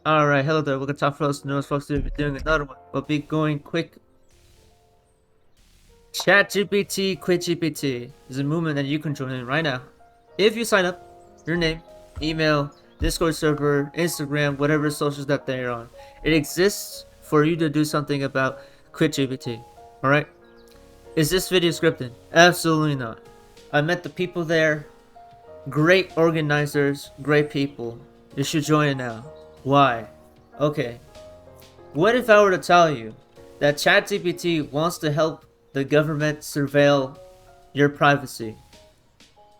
Alright, hello there, welcome to Top Frost News, folks. We'll be doing another one. We'll be going quick. ChatGPT, QuitGPT is a movement that you can join in right now. If you sign up, your name, email, Discord server, Instagram, whatever socials that they're on. It exists for you to do something about QuitGPT. Alright? Is this video scripted? Absolutely not. I met the people there. Great organizers, great people. You should join it now. Why? Okay. What if I were to tell you that ChatGPT wants to help the government surveil your privacy?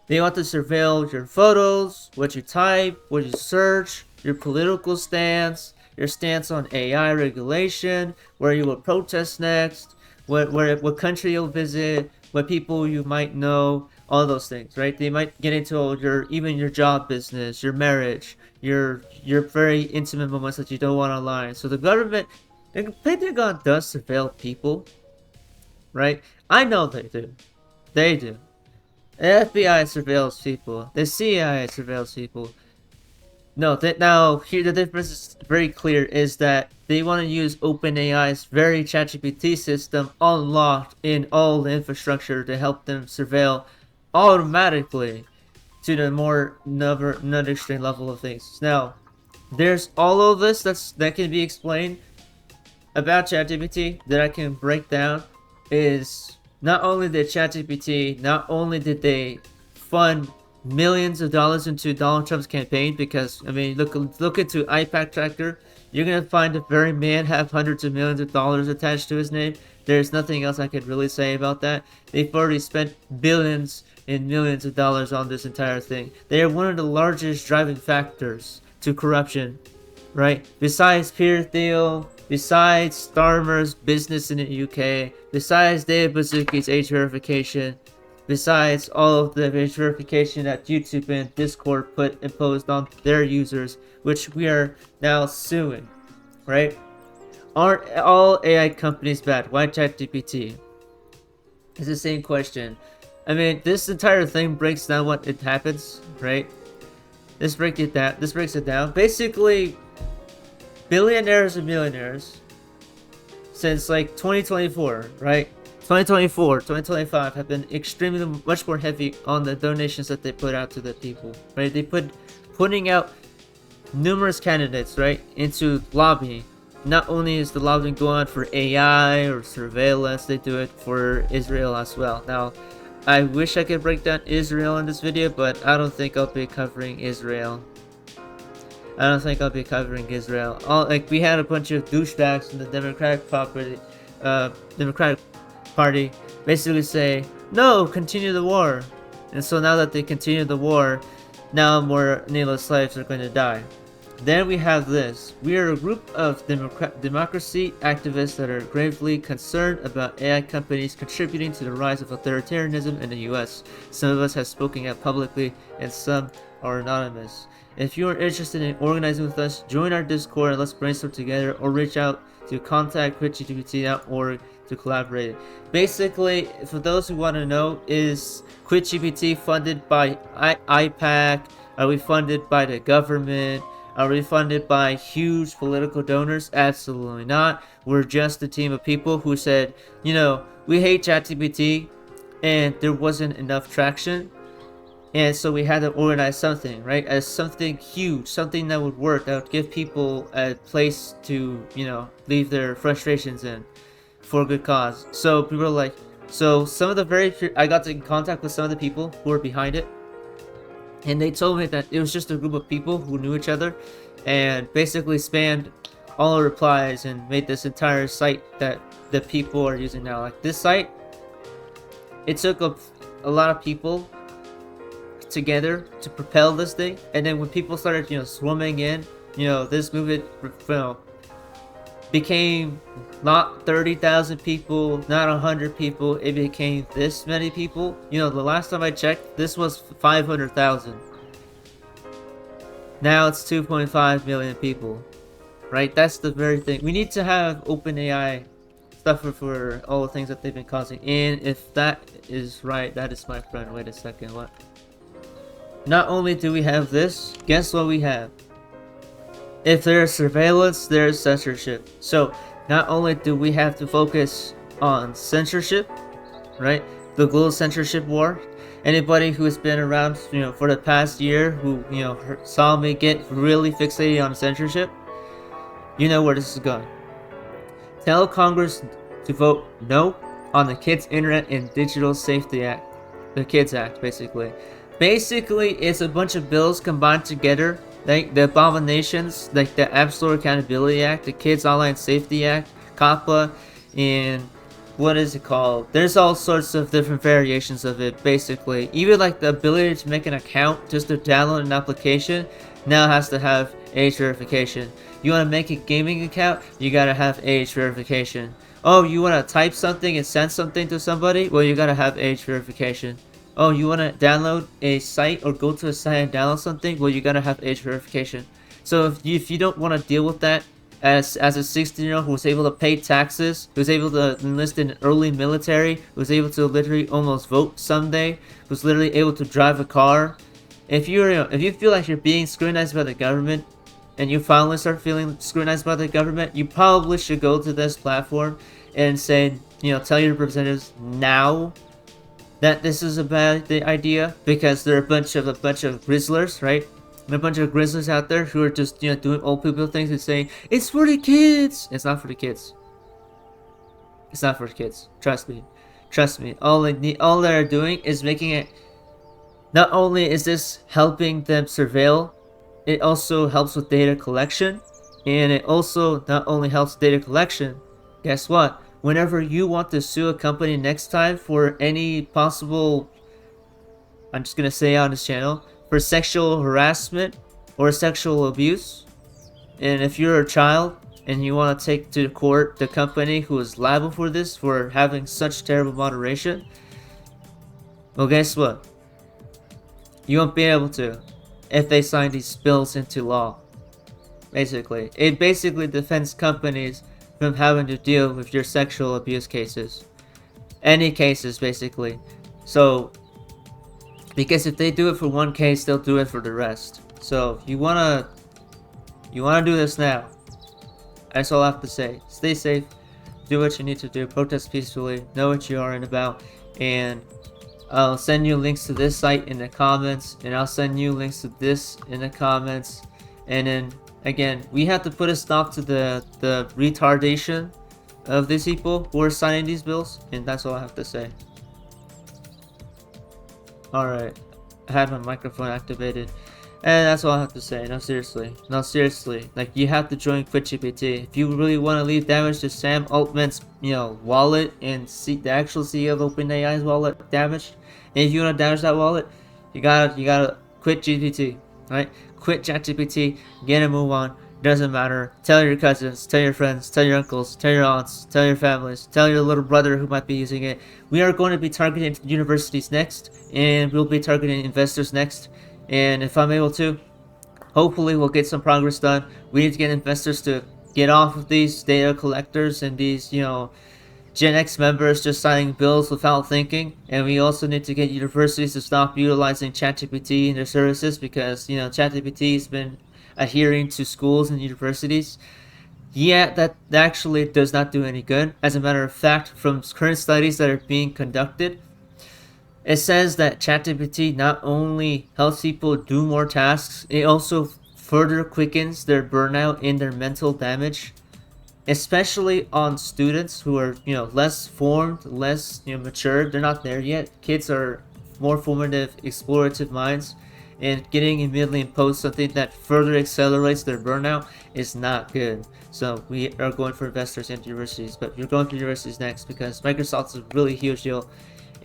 They want to surveil your photos, what you type, what you search, your political stance, your stance on AI regulation, where you will protest next, what country you'll visit, what people you might know, all those things, right? They might get into all even your job business, your marriage, your very intimate moments that you don't want online. So the government, the Pentagon does surveil people, right? I know they do. They do. The FBI surveils people. The CIA surveils people. No, now here the difference is very clear, is that they want to use OpenAI's very ChatGPT system unlocked in all the infrastructure to help them surveil automatically to the more another extreme level of things. Now, there's all of this that can be explained about ChatGPT that I can break down. Is not only did ChatGPT, not only did they fund millions of dollars into Donald Trump's campaign, because I mean, look into iPad Tracker, you're gonna find the very man have hundreds of millions of dollars attached to his name. There's nothing else I could really say about that. They've already spent billions and millions of dollars on this entire thing. They are one of the largest driving factors to corruption, right? Besides Peter Thiel, besides Starmer's business in the UK, besides Dave Bazuki's age verification, besides all of the age verification that YouTube and Discord imposed on their users, which we are now suing, right? Aren't all AI companies bad? Why ChatGPT? It's the same question. I mean, this entire thing breaks down what it happens, right? This breaks it down. Basically, billionaires and millionaires since like 2024, right? 2024, 2025 have been extremely much more heavy on the donations that they put out to the people, right? Putting out numerous candidates, right, into lobbying. Not only is the lobbying going on for AI or surveillance, they do it for Israel as well. Now, I wish I could break down Israel in this video, but I don't think I'll be covering Israel. Like, we had a bunch of douchebags in the Democratic Party basically say, no, continue the war. And so now that they continue the war, now more needless slaves are going to die. Then we have this. We are a group of democracy activists that are gravely concerned about AI companies contributing to the rise of authoritarianism in the US. Some of us have spoken out publicly, and some are anonymous. If you are interested in organizing with us, join our Discord and let's brainstorm together, or reach out to contact@quitgpt.org to collaborate. Basically, for those who want to know, is QuitGPT funded by IPAC? Are we funded by the government? Are we funded by huge political donors? Absolutely not. We're just a team of people who said, you know, we hate ChatGPT and there wasn't enough traction. And so we had to organize something, right? As something huge, something that would work, that would give people a place to, you know, leave their frustrations in for a good cause. So people were like, so some of the I got in contact with some of the people who were behind it. And they told me that it was just a group of people who knew each other and basically spammed all the replies and made this entire site that the people are using now. Like this site, it took a lot of people together to propel this thing, and then when people started, you know, swarming in, you know, this movement, you know, became not 30,000 people, not 100 people, it became this many people. You know, the last time I checked, this was 500,000. Now it's 2.5 million people, right? That's the very thing. We need to have OpenAI suffer for all the things that they've been causing. And if that is right, that is my friend. Wait a second, what? Not only do we have this, guess what we have? If there's surveillance, there's censorship. So not only do we have to focus on censorship, right? The global censorship war. Anybody who's been around, for the past year, who saw me get really fixated on censorship, you know where this is going. Tell Congress to vote no on the Kids Internet and Digital Safety Act, the Kids Act, basically. Basically, it's a bunch of bills combined together, like the abominations, like the App Store Accountability Act, the Kids Online Safety Act, COPPA, and what is it called? There's all sorts of different variations of it, basically. Even like the ability to make an account just to download an application now has to have age verification. You want to make a gaming account, you gotta have age verification. Oh, you want to type something and send something to somebody? Well, you gotta have age verification. Oh, you want to download a site or go to a site and download something? Well, you gotta have age verification. So if you don't want to deal with that, as a 16-year-old who was able to pay taxes, who was able to enlist in early military, who was able to literally almost vote someday, who was literally able to drive a car. If you feel like you're being scrutinized by the government, and you finally start feeling scrutinized by the government, you probably should go to this platform and say, tell your representatives now that this is a bad idea, because there are a bunch of grizzlers, right? A bunch of grizzlies out there who are just doing old people things and saying it's for the kids. It's not for the kids. It's not for the kids. Trust me. All they're doing is making it. Not only is this helping them surveil, it also helps with data collection, and it also not only helps data collection. Guess what? Whenever you want to sue a company next time for any possible, I'm just gonna say on this channel, for sexual harassment or sexual abuse, and if you're a child and you want to take to court the company who is liable for this for having such terrible moderation, well, guess what? You won't be able to if they sign these bills into law. Basically, it basically defends companies from having to deal with your sexual abuse cases, any cases basically. So because if they do it for one case, they'll do it for the rest. So you wanna do this now. That's all I have to say. Stay safe, do what you need to do, protest peacefully, know what you are in about, and I'll send you links to this site in the comments, and I'll send you links to this in the comments. And then again, we have to put a stop to the retardation of these people who are signing these bills, and that's all I have to say. Alright, I had my microphone activated, and that's all I have to say. No, seriously, like, you have to join QuitGPT if you really want to leave damage to Sam Altman's wallet and see the actual CEO of OpenAI's wallet damaged. And if you want to damage that wallet, you gotta quit GPT, right? Quit ChatGPT, get a move on. Doesn't matter. Tell your cousins, tell your friends, tell your uncles, tell your aunts, tell your families, tell your little brother who might be using it. We are going to be targeting universities next, and we'll be targeting investors next. And if I'm able to, hopefully we'll get some progress done. We need to get investors to get off of these data collectors and these, Gen X members just signing bills without thinking. And we also need to get universities to stop utilizing ChatGPT in their services, because, ChatGPT has been adhering to schools and universities. Yeah, that actually does not do any good. As a matter of fact, from current studies that are being conducted, it says that ChatGPT not only helps people do more tasks, it also further quickens their burnout and their mental damage, especially on students who are, less formed, less, mature. They're not there yet. Kids are more formative, explorative minds, and getting immediately imposed something that further accelerates their burnout is not good. So we are going for investors into universities, but you're going for universities next, because Microsoft is a really huge deal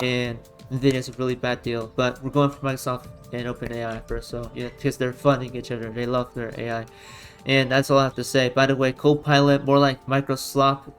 and NVIDIA is a really bad deal. But we're going for Microsoft and OpenAI first, so because they're funding each other, they love their AI. And that's all I have to say. By the way, Copilot, more like Microsoft